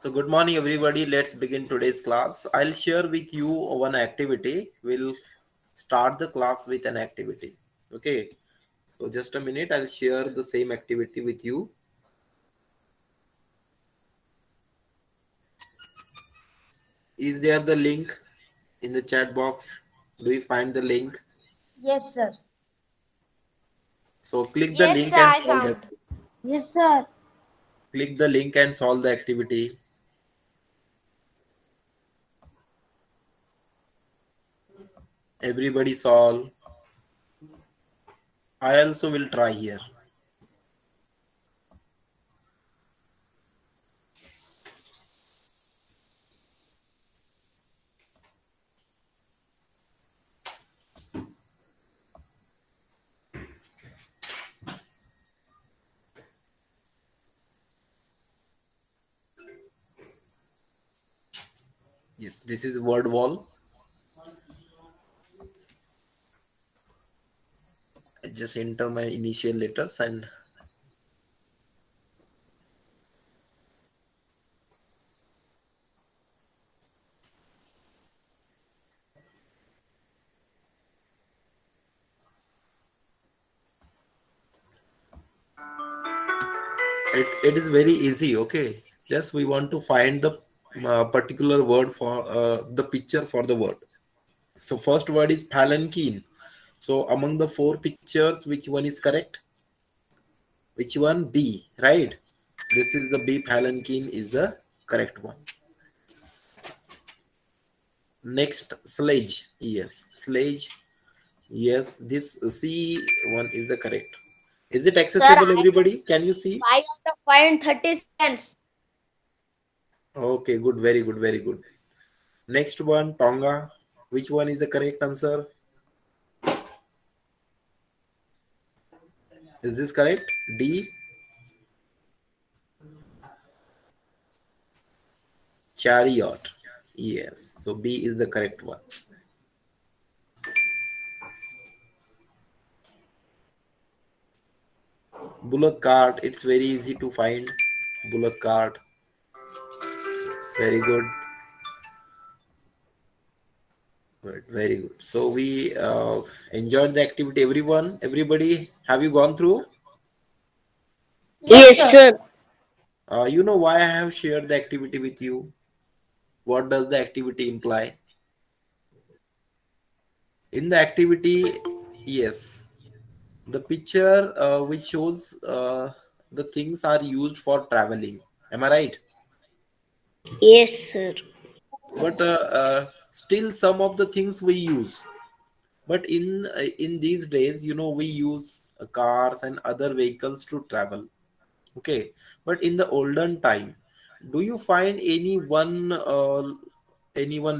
So good morning everybody. Let's begin today's class. I'll share with you one activity. We'll start the class with an activity. Okay. So just a minute. I'll share the same activity with you. Is there the link in the chat box? Do you find the link? Yes, sir. So click the Yes, link sir, and I solve that. found. Yes, sir. Click the link and solve the activity. Everybody solve. I also will try here. Yes, this is word wall. I just enter my initial letters and it is very easy. Okay, just we want to find the particular word for the picture for the word. So first word is palanquin. So among the four pictures, which one is correct? Which one? B, right? This is the B. Palanquin is the correct one. Next, sledge. Yes, sledge. Yes, this C one is the correct. Is it Sir, accessible I everybody? Can you received see? 5 out of 5 in 30 seconds. Okay, good, very good, very good. Next one, Tonga. Which one is the correct answer? Is this correct? D, chariot. Yes, so B is the correct one. Bullock cart. It's very easy to find. Bullock cart. It's very good. Good, very good. So we enjoyed the activity. Everyone, everybody, have you gone through? Yes, Yes, sir. sir. You know why I have shared the activity with you? What does the activity imply? In the activity, yes, the picture which shows the things are used for traveling. Am I right? Yes, sir. But still, some of the things we use. But in these days, we use cars and other vehicles to travel. Okay, but in the olden time, do you find any one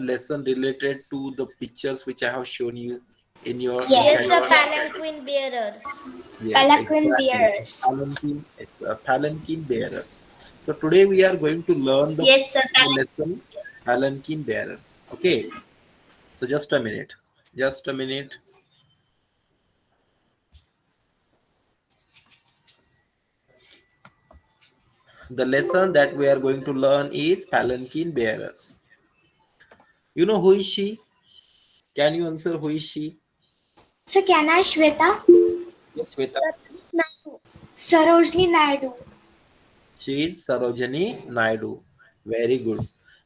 lesson related to the pictures which I have shown you in your Yes, Yes, inside sir. your sir. book? Palanquin Bearers. Yes, Palanquin exactly. Bearers. Palanquin bearers. So today we are going to learn Yes, sir. the lesson Palanquin bearers. Okay. So just a minute. Just a minute. The lesson that we are going to learn is Palanquin bearers. You know who is she? Can you answer who is she? So can I, Shweta? Yes, Shweta. Sarojini Naidu. She is Sarojini Naidu. Very good.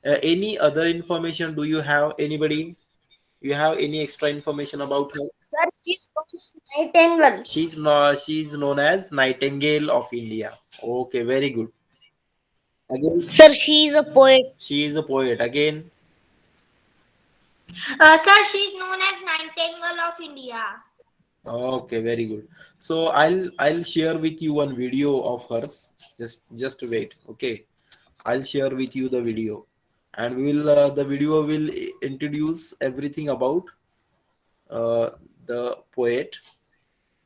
Any other information do you have? Anybody? You have any extra information about her? Sir, she's Nightingale. She's known as Nightingale of India. Okay, very good. Again, Sir, she is a poet. she is a poet. Again, Sir, she is known as Nightingale of India. okay, very good. So I'll share with you one video of hers. Just wait. Okay, I'll share with you the video, and the video will introduce everything about uh, the poet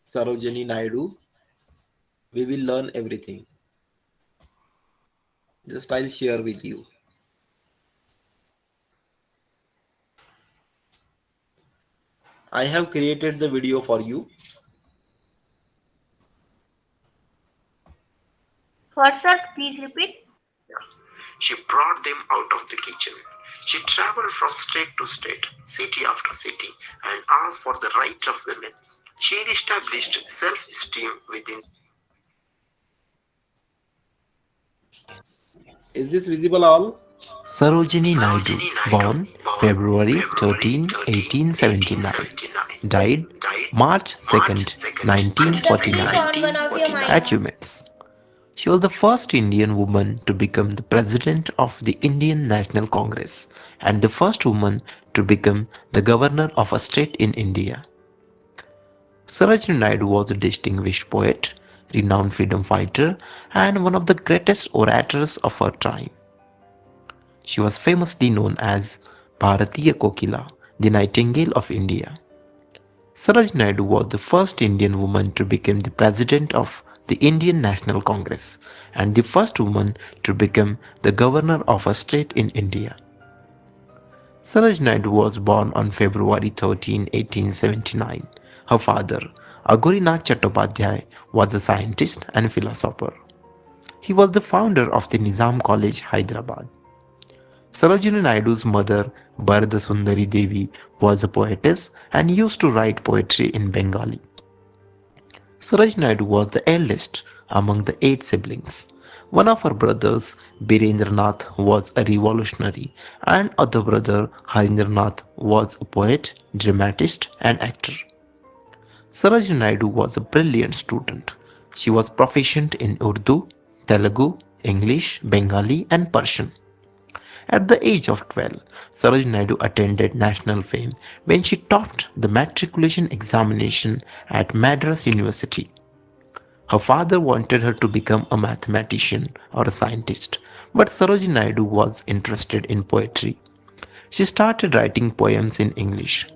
Sarojini Naidu. We will learn everything. Just I'll share with you. I have created the video for you. What, sir? Please repeat. She brought them out of the kitchen. She traveled from state to state, city after city, and asked for the right of women. She established self-esteem within. Is this visible all? Sarojini Naidu, Sarojini Naidu, born born February February 13, 13, 1879, 1879, died died March March 2nd, 2nd, Mr. Please 1949. on one of your 1949. mic. Achievements. She was the first Indian woman to become the president of the Indian National Congress and the first woman to become the governor of a state in India. Sarojini Naidu was a distinguished poet, renowned freedom fighter, and one of the greatest orators of her time. She was famously known as Bharatiya Kokila, the Nightingale of India. Sarojini Naidu was the first Indian woman to become the president of the Indian National Congress and the first woman to become the governor of a state in India. Sarojini Naidu was born on February 13, 1879. Her father, Agurinath Chattopadhyay, was a scientist and philosopher. He was the founder of the Nizam College, Hyderabad. Sarojini Naidu's mother, Bharada Sundari Devi, was a poetess and used to write poetry in Bengali. Sarojini Naidu was the eldest among the 8 siblings. One of her brothers, Birendranath, was a revolutionary, and other brother, Harindranath, was a poet, dramatist, and actor. Sarojini Naidu was a brilliant student. She was proficient in Urdu, Telugu, English, Bengali, and Persian. At the age of 12, Sarojini Naidu attended national fame when she topped the matriculation examination at Madras University. Her father wanted her to become a mathematician or a scientist, but Sarojini Naidu was interested in poetry. She started writing poems in English.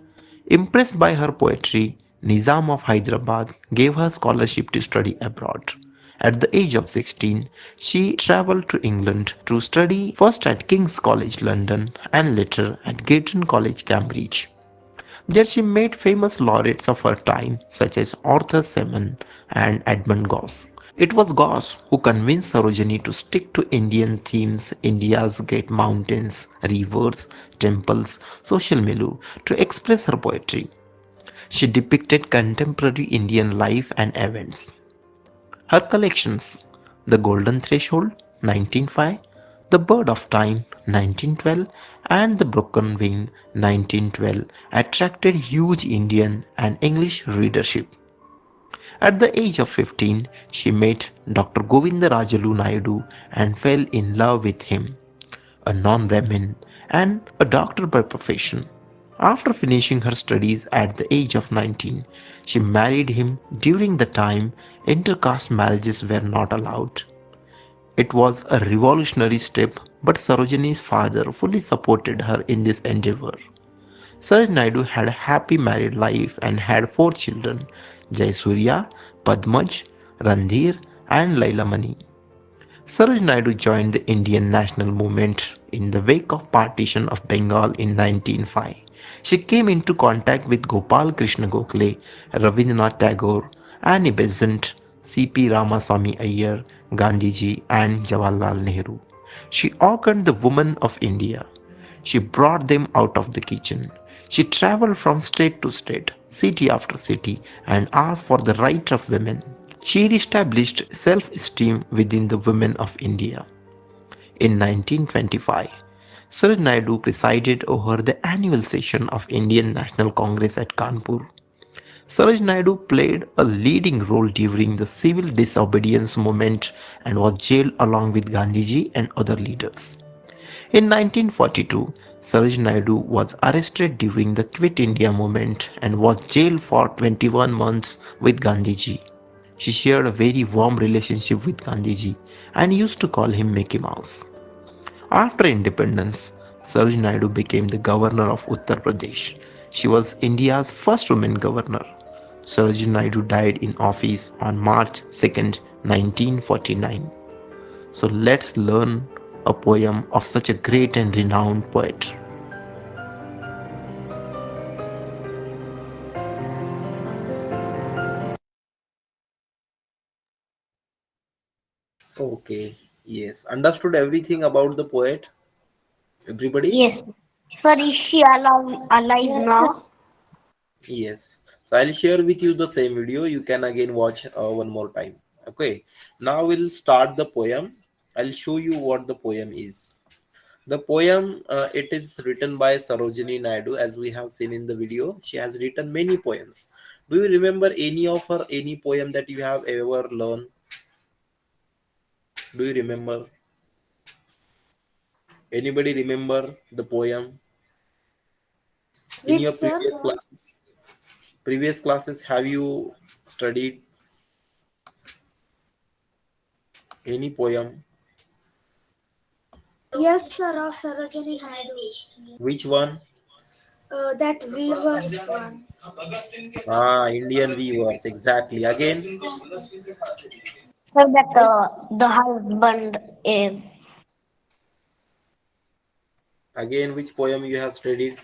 Impressed by her poetry, Nizam of Hyderabad gave her scholarship to study abroad. At the age of 16, she traveled to England to study first at King's College London and later at Girton College Cambridge. There she met famous laureates of her time such as Arthur Semun and Edmund Gosse. It was Gosse who convinced Sarojini to stick to Indian themes, India's great mountains, rivers, temples, social milieu to express her poetry. She depicted contemporary Indian life and events. Her collections, The Golden Threshold, 1905, The Bird of Time, 1912, and The Broken Wing, 1912, attracted huge Indian and English readership. At the age of 15, she met Dr. Govindarajalu Naidu and fell in love with him, a non-Brahmin and a doctor by profession. After finishing her studies at the age of 19, she married him during the time intercaste marriages were not allowed. It was a revolutionary step, but Sarojini's father fully supported her in this endeavor. Saroj Naidu had a happy married life and had 4 children: Jayasuriya, Padmaj, Randhir, and Lailamani. Saroj Naidu joined the Indian national movement in the wake of partition of Bengal in 1905. She came into contact with Gopal Krishna Gokhale, Rabindranath Tagore, Annie Besant, C.P. Ramaswamy Iyer, Gandhiji, and Jawaharlal Nehru. She awakened the women of India. She brought them out of the kitchen. She traveled from state to state, city after city, and asked for the right of women. She established self-esteem within the women of India. In 1925, Sir Naidu presided over the annual session of Indian National Congress at Kanpur. Saroj Naidu played a leading role during the civil disobedience movement and was jailed along with Gandhiji and other leaders. In 1942, Saroj Naidu was arrested during the Quit India movement and was jailed for 21 months with Gandhiji. She shared a very warm relationship with Gandhiji and used to call him Mickey Mouse. After independence, Saroj Naidu became the governor of Uttar Pradesh. She was India's first woman governor. Saroj Naidu died in office on March 2nd, 1949. So let's learn a poem of such a great and renowned poet. Okay. Yes, understood everything about the poet, everybody? Yes. Sir, is she alive Yes, sir. now? Yes. So I'll share with you the same video. You can again watch one more time. Okay. Now we'll start the poem. I'll show you what the poem is. The poem, it is written by Sarojini Naidu, as we have seen in the video. She has written many poems. Do you remember any of her, any poem that you have ever learned? Do you remember? Anybody remember the poem in Which, your sir? previous classes? Previous classes, have you studied any poem? Yes, sir, of Sarojini Naidu. Which one? That weaver's one. Ah, Indian weavers, exactly. Again, Sir, that the husband is. again, which poem you have studied?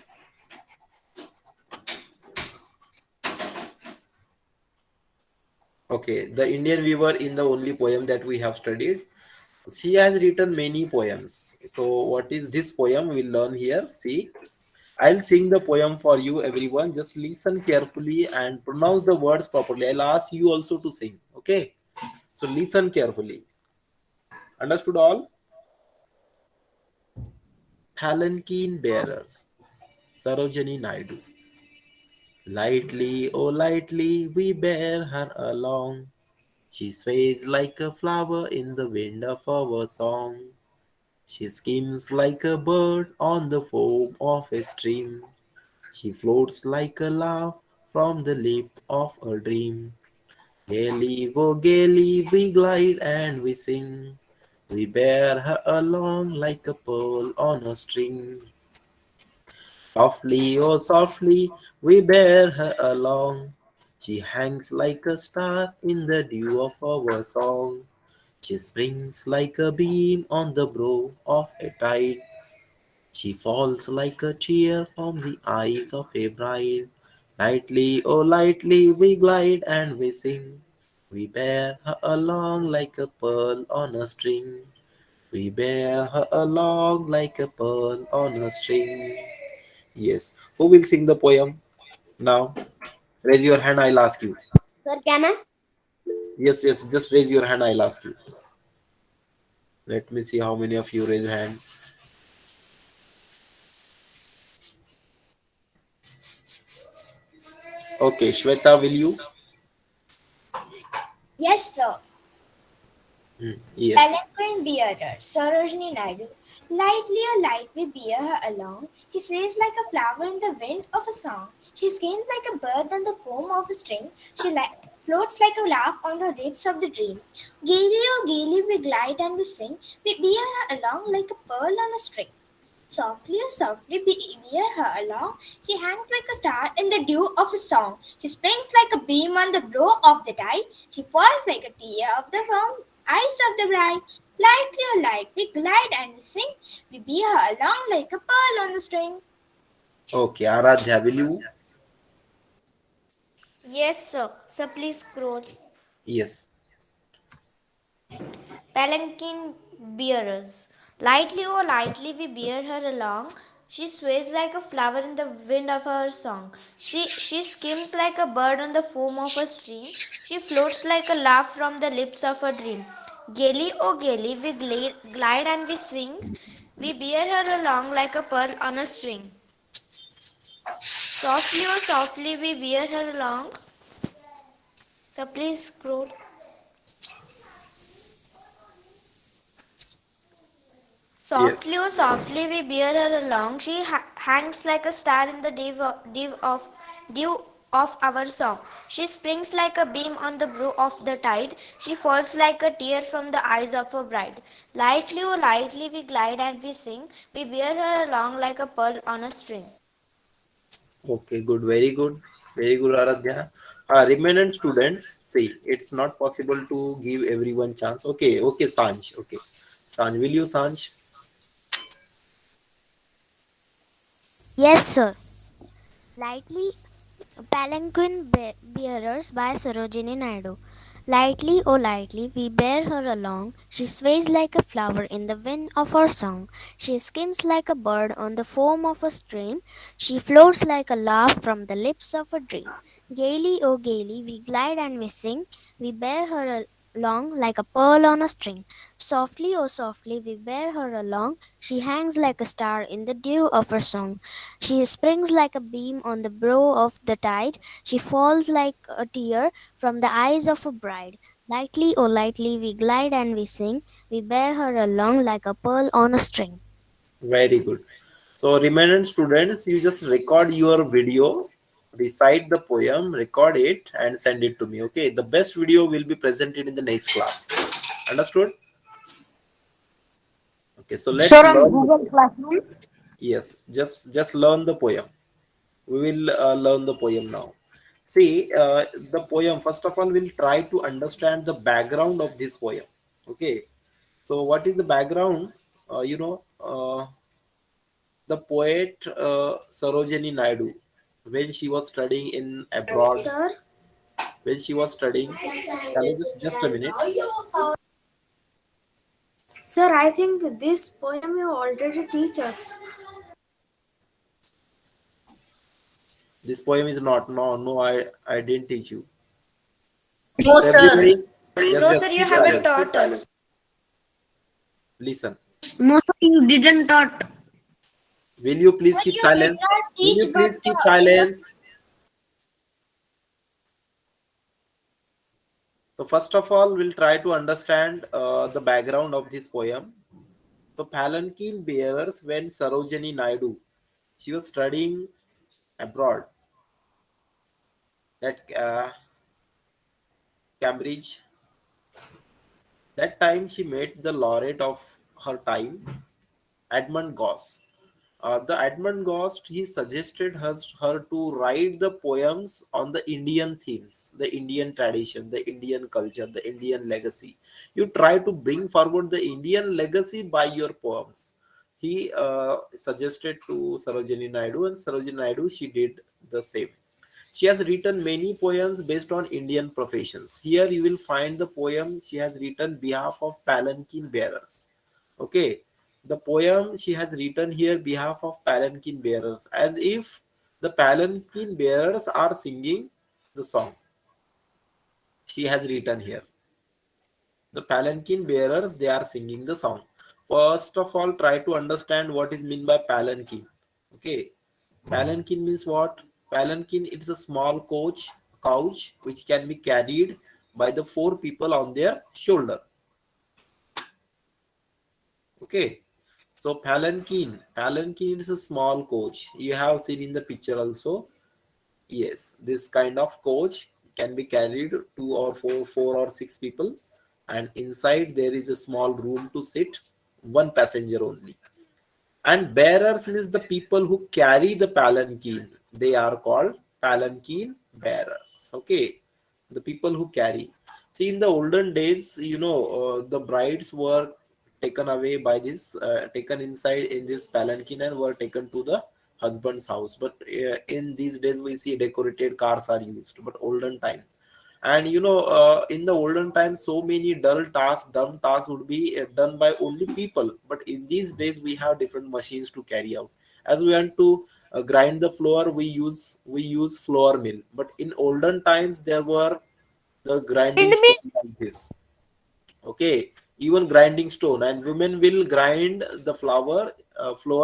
Okay, the Indian weaver in the only poem that we have studied. She has written many poems. So, what is this poem? We'll learn here. See, I'll sing the poem for you, everyone. Just listen carefully and pronounce the words properly. I'll ask you also to sing. Okay, so listen carefully. Understood all? Palanquin Bearers, Sarojini Naidu. Lightly, oh lightly, we bear her along. She sways like a flower in the wind of our song. She skims like a bird on the foam of a stream. She floats like a laugh from the lip of a dream. Gaily, oh gaily, we glide and we sing. We bear her along like a pearl on a string. Softly, oh softly, we bear her along. She hangs like a star in the dew of our song. She springs like a beam on the brow of a tide. She falls like a tear from the eyes of a bride. Lightly, oh lightly, we glide and we sing. We bear her along like a pearl on a string. We bear her along like a pearl on a string. Yes. Who will sing the poem now? Raise your hand, I'll ask you. Sir, can I? Yes, yes, just raise your hand, I'll ask you. Let me see how many of you raise hand. Okay, Shweta, will you? Yes, sir. Yes. Palanquin Bearers, Sarojini Naidu. Lightly or light we bear her along. She sways like a flower in the wind of a song. She skims like a bird on the foam of a string. She floats like a laugh on the lips of the dream. Gaily, oh gaily we glide and we sing. We bear her along like a pearl on a string. Softly, oh softly, bear her along. She hangs like a star in the dew of the song. She springs like a beam on the brow of the tide. She falls like a tear of the song, eyes of the bride. Lightly, oh light, we glide and we sing. We bear her along like a pearl on the string. Okay, Aradhya, will you? Yes, sir. Sir, please scroll. Yes. Palanquin bearers. Lightly, oh, lightly we bear her along. She sways like a flower in the wind of her song. She skims like a bird on the foam of a stream. She floats like a laugh from the lips of a dream. Gaily, oh, gaily, we glide and we swing. We bear her along like a pearl on a string. Softly, oh, softly we bear her along. So please scroll. Softly, Yes. oh softly, we bear her along. She hangs like a star in the dew of our song. She springs like a beam on the brow of the tide. She falls like a tear from the eyes of a bride. Lightly, oh lightly, we glide and we sing. We bear her along like a pearl on a string. Okay, good. Very good. Very good, Aradhya. Remaining students, see, it's not possible to give everyone chance. Okay, okay, Sanj. Okay. Sanj, will you, Sanj? Yes, sir. Lightly Palanquin Bearers by Sarojini Naidu. Lightly, oh lightly, we bear her along. She sways like a flower in the wind of our song. She skims like a bird on the foam of a stream. She floats like a laugh from the lips of a dream. Gaily, oh gaily, we glide and we sing. We bear her along like a pearl on a string. Softly, oh softly, we bear her along. She hangs like a star in the dew of her song. She springs like a beam on the brow of the tide. She falls like a tear from the eyes of a bride. Lightly, oh lightly, we glide and we sing. We bear her along like a pearl on a string. Very good. So, remaining students, you just record your video, recite the poem, record it, and send it to me. Okay. The best video will be presented in the next class. Understood? Okay. So let's Sir, on learn the Google poem. Classroom. Yes. Just learn the poem. We will learn the poem now. See, the poem. First of all, we'll try to understand the background of this poem. Okay. So, what is the background? The poet Sarojini Naidu, when she was studying in abroad, Sir, when she was studying, can you just a minute? sir, I think this poem you already teach us. This poem is not. No, no, I didn't teach you. No, So sir. everybody, No, just sir, you keep haven't silence. taught us. Listen. No, sir, you didn't taught. Will you please But keep you did silence? not Will teach, you but please keep in the silence? So first of all, we'll try to understand the background of this poem. The Palanquin Bearers, when Sarojini Naidu, she was studying abroad at Cambridge. That time she met the laureate of her time, Edmund Goss. The Edmund Goss, he suggested her to write the poems on the Indian themes, the Indian tradition, the Indian culture, the Indian legacy. You try to bring forward the Indian legacy by your poems. He suggested to Sarojini Naidu, and Sarojini Naidu, she did the same. She has written many poems based on Indian professions. Here you will find the poem she has written behalf of Palanquin Bearers. Okay, the poem she has written here behalf of Palanquin Bearers, as if the Palanquin Bearers are singing the song she has written here. The Palanquin Bearers, they are singing the song. First of all, try to understand what is meant by Palanquin. Okay, Palanquin means what? Palanquin, it's a small couch which can be carried by the four people on their shoulder. Okay. So palanquin is a small coach. You have seen in the picture also. Yes, this kind of coach can be carried two or four or six people, and inside there is a small room to sit, one passenger only. And bearers means the people who carry the palanquin. They are called palanquin bearers. Okay, the people who carry. See, in the olden days, the brides were taken away by this, taken inside in this palanquin and were taken to the husband's house. But in these days we see decorated cars are used, but olden time. And in the olden times, so many dumb tasks would be done by only people, but in these days we have different machines to carry out. As we want to grind the flour, we use flour mill, but in olden times there were the grinding windmill. stone like this. Okay, even grinding stone, and women will grind the flour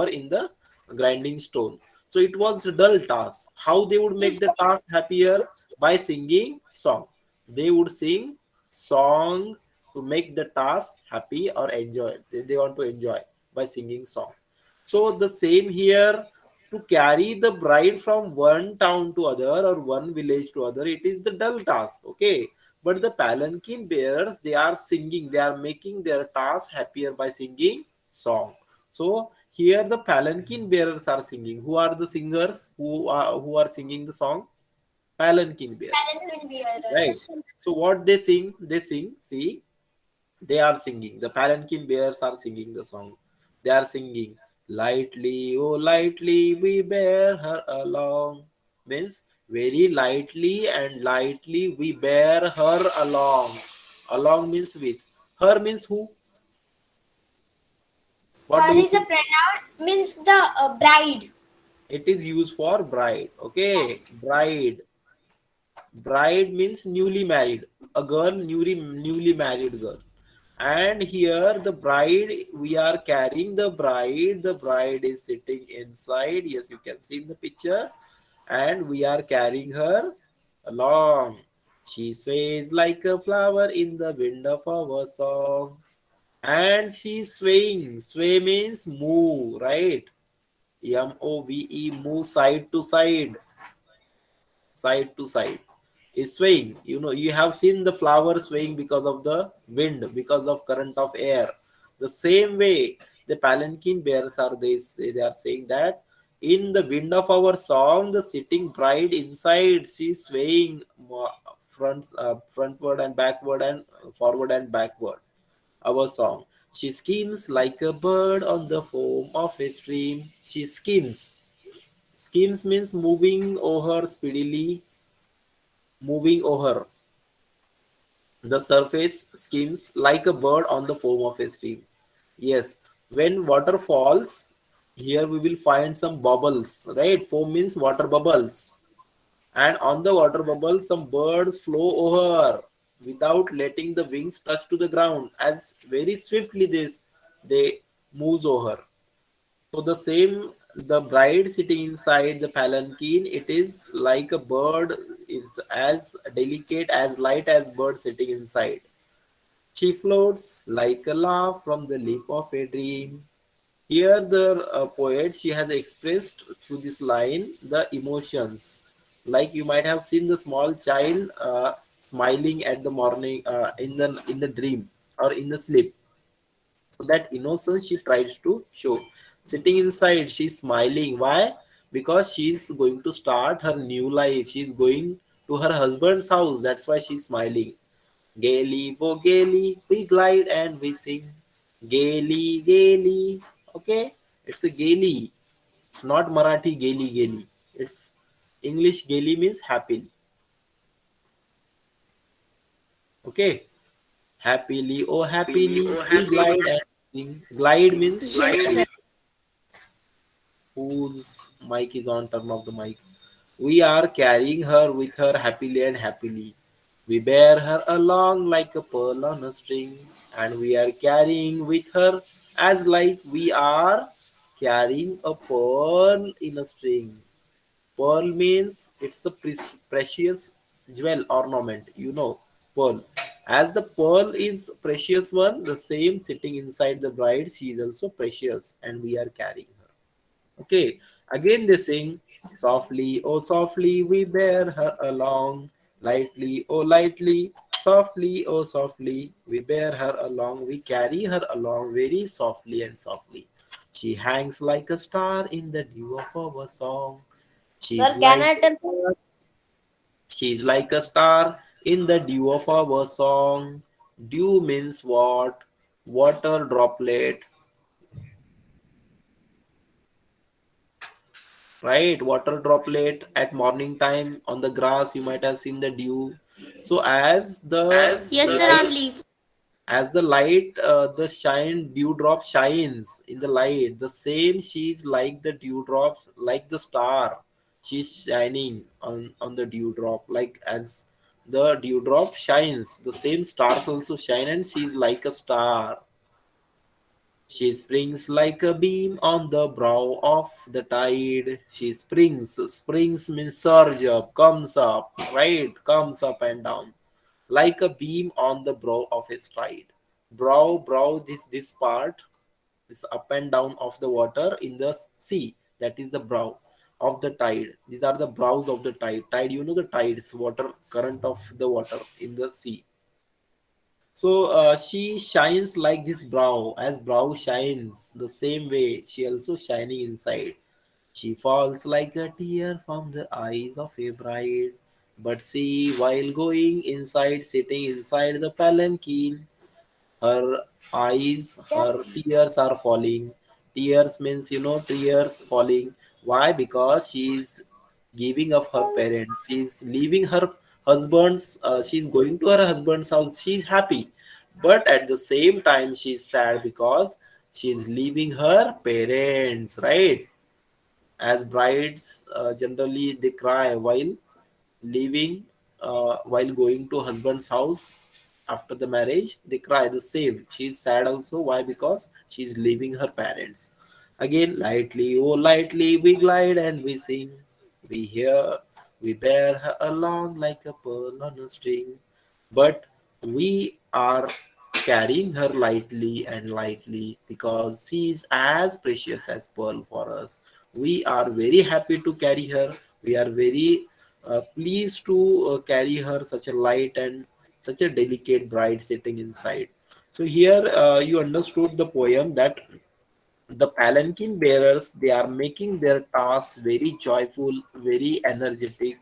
in the grinding stone. So it was a dull task. How they would make the task happier? By singing song. They would sing song to make the task happy or enjoy. They want to enjoy by singing song. So the same here, to carry the bride from one town to other or one village to other, it is the dull task. Okay, but the palanquin bearers, they are singing, they are making their task happier by singing song. So here the palanquin bearers are singing. Who are the singers who are singing the song? Palanquin bearers, Palanquin right? bearers. So what they sing, see, they are singing. The Palanquin Bears are singing the song. They are singing, lightly, oh lightly we bear her along. Means Very lightly and lightly we bear her along. Along means with. Her means who? What do Her you is a think? pronoun means the bride. It is used for bride. Okay, bride. Bride means newly married. A girl, newly married girl. And here the bride, we are carrying the bride. The bride is sitting inside. Yes, you can see in the picture. And we are carrying her along. She sways like a flower in the wind of our song. And she's swaying. Sway means move, right? Move, move side to side, side to side. Is swaying. You know, you have seen the flower swaying because of the wind, because of current of air. The same way, the Palanquin bears are they are saying that in the wind of our song, the sitting bride inside, she's swaying frontward and backward and forward and backward. Our song. She skims like a bird on the foam of a stream. She skims. Skims means moving over speedily, moving over the surface, skims like a bird on the foam of a stream. Yes, when water falls, here we will find some bubbles, right? Foam means water bubbles. And on the water bubbles, some birds flow over without letting the wings touch to the ground, as very swiftly they moves over. So the same, the bride sitting inside the palanquin, it is like a bird, is as delicate, as light as bird sitting inside. She floats like a laugh from the lip of a dream. Here the poet, she has expressed through this line the emotions. Like you might have seen the small child smiling at the morning in the dream or in the sleep. So that innocence she tries to show. Sitting inside, she's smiling. Why? Because she's going to start her new life. She's going to her husband's house. That's why she's smiling. Gaily, oh gaily, we glide and we sing. Gaily, gaily. Okay? It's a gaily. It's not Marathi gaily, gaily. It's English gaily means happily. Okay? Happily, oh happily, we glide and sing. Glide means Yes, sir. whose mic is on, turn off the mic. We are carrying her with her happily and happily. We bear her along like a pearl on a string, and we are carrying with her as like we are carrying a pearl in a string. Pearl means it's a precious jewel ornament, you know, pearl. As the pearl is precious one, the same sitting inside the bride, she is also precious, and we are carrying her. Okay, again they sing, softly, oh softly, we bear her along, lightly, oh lightly, softly, oh softly, we bear her along, we carry her along very softly and softly. She hangs like a star in the dew of our song. Sir, She's can like I tell? she's like a star in the dew of our song. Dew means what? Water droplet, right? Water droplet at morning time on the grass, you might have seen the dew. So as the Yes, sir, light, on leaf. as the light, the shine dewdrop shines in the light, the same she's like the dewdrops, like the star. She's shining on the dewdrop, like as the dewdrop shines, the same stars also shine, and she's like a star. She springs like a beam on the brow of the tide. She springs. Springs means surge up, comes up, right? Comes up and down. Like a beam on the brow of a tide. Brow, this part is up and down of the water in the sea. That is the brow of the tide. These are the brows of the tide. Tide, you know the tides, water, current of the water in the sea. So she shines like this brow, as brow shines the same way she also shining inside. She falls like a tear from the eyes of a bride. But see, while going inside, sitting inside the palanquin, her eyes, her tears are falling. Tears means, you know, tears falling. Why? Because she is giving up her parents. She's leaving her husband's. She's going to her husband's house. She's happy, but at the same time she's sad because she's leaving her parents. Right? As brides, generally they cry while leaving, while going to husband's house after the marriage. They cry the same. She's sad also. Why? Because she's leaving her parents. Again, lightly, oh lightly, we glide and we sing. We hear, we bear her along like a pearl on a string. But we are carrying her lightly and lightly because she is as precious as pearl for us. We are very happy to carry her. We are very pleased to carry her, such a light and such a delicate bride sitting inside. So here you understood the poem that the palanquin bearers, they are making their tasks very joyful, very energetic.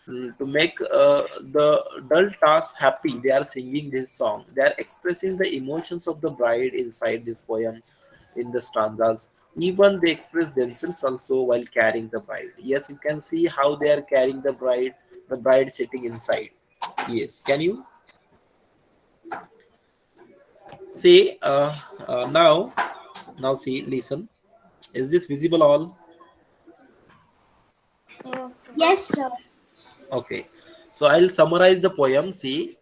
To make the dull task happy, they are singing this song. They are expressing the emotions of the bride inside this poem in the stanzas. Even they express themselves also while carrying the bride. Yes, you can see how they are carrying the bride sitting inside. Yes, can you see now see, listen. Is this visible all? Yes, sir. Okay, so I'll summarize the poem. See,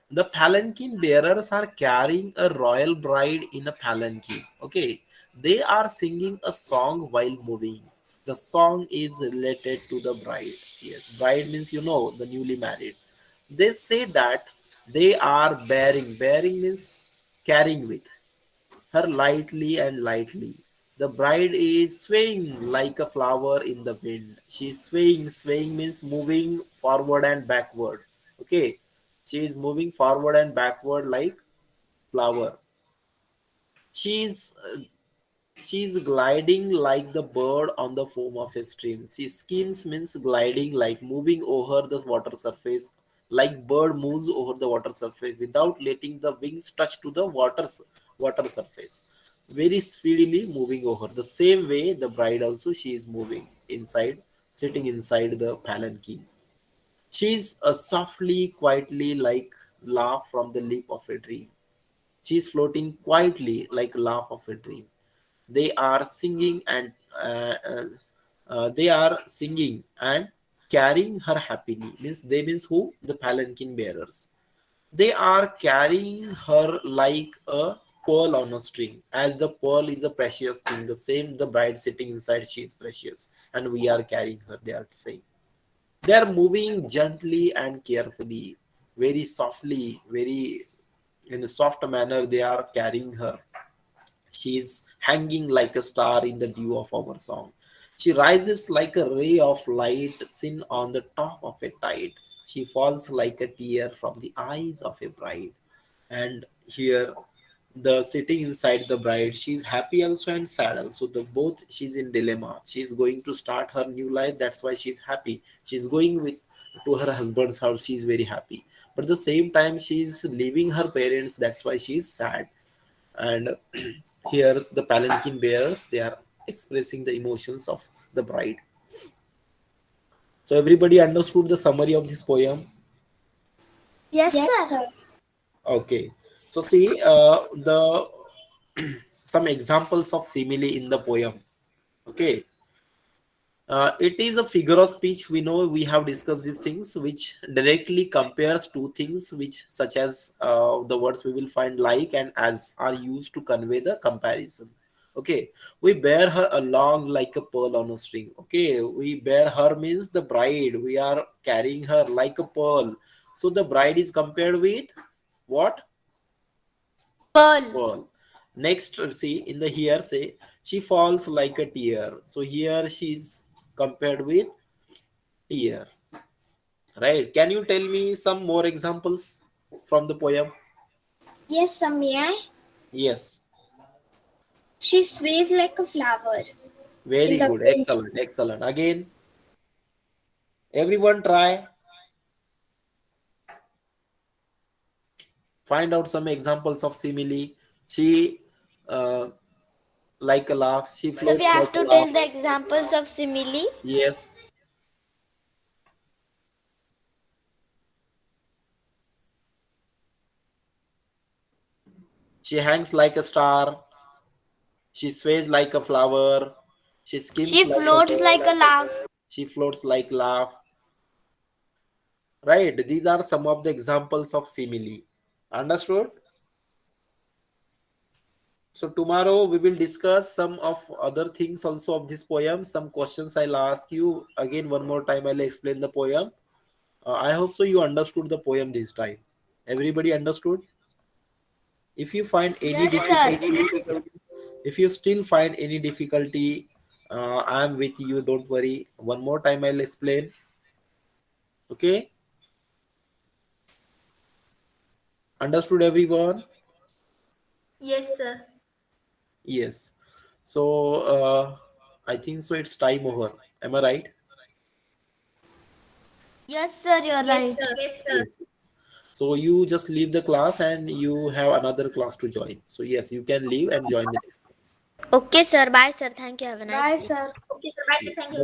the palanquin bearers are carrying a royal bride in a palanquin. Okay, they are singing a song while moving. The song is related to the bride. Yes, bride means the newly married. They say that they are bearing means carrying with her lightly and lightly. The bride is swaying like a flower in the wind. She is swaying. Swaying means moving forward and backward. Okay. She is moving forward and backward like flower. She is She's gliding like the bird on the foam of a stream. She skims means gliding, like moving over the water surface, like bird moves over the water surface without letting the wings touch to the water surface. Very speedily moving over. The same way the bride also, she is moving inside, sitting inside the palanquin. She's softly, quietly, like laugh from the lip of a dream. She is floating quietly like laugh of a dream. They are singing and uh, uh, they are singing and carrying her happily. Means they means who? The palanquin bearers. They are carrying her like a pearl on a string. As the pearl is a precious thing, the same the bride sitting inside, she is precious, and we are carrying her. They are saying they are moving gently and carefully, very softly, very in a soft manner. They are carrying her. She is hanging like a star in the dew of our song. She rises like a ray of light seen on the top of a tide. She falls like a tear from the eyes of a bride. And here, the sitting inside the bride, she's happy also and sad also. The both, she's in dilemma. She's going to start her new life. That's why she's happy. She's going with to her husband's house. She's very happy. But at the same time, she's leaving her parents. That's why she's sad. And here the palanquin bearers, they are expressing the emotions of the bride. So everybody understood the summary of this poem. Yes, Yes, sir. sir. Okay, so see the some examples of simile in the poem. Okay, it is a figure of speech. We know we have discussed these things, which directly compares two things, which such as the words we will find like and as are used to convey the comparison. Okay, we bear her along like a pearl on a string. Okay, we bear her means the bride. We are carrying her like a pearl. So the bride is compared with what? Pearl. Pearl. Next, see in the here say she falls like a tear. So here she is compared with tear. Right? Can you tell me some more examples from the poem? Yes, sir. May I? Yes. She sways like a flower in Very the good. wind. Excellent. Excellent. Again, everyone try. Find out some examples of simile. She uh, like a laugh. She So we floats like have a to laugh. tell the examples of simile. Yes. She hangs like a star. She sways like a flower. She skims She like a floats like a laugh. she floats like laugh. Right? These are some of the examples of simile. Understood? So tomorrow we will discuss some of other things also of this poem. Some questions I'll ask you again one more time. I'll explain the poem. I hope so you understood the poem this time. Everybody understood? If you find any Yes, sir. difficulty, if you still find any difficulty, I am with you. Don't worry. One more time I'll explain. Okay? Understood everyone? Yes, sir. Yes. So I think so. It's time over. Am I right? Yes, sir, you're Yes, right. sir. Yes. So you just leave the class and you have another class to join. So yes, you can leave and join the next class. Okay, sir. Bye, sir. Thank you. Have a nice Bye, day. sir. Okay, sir. Bye, sir. Thank you.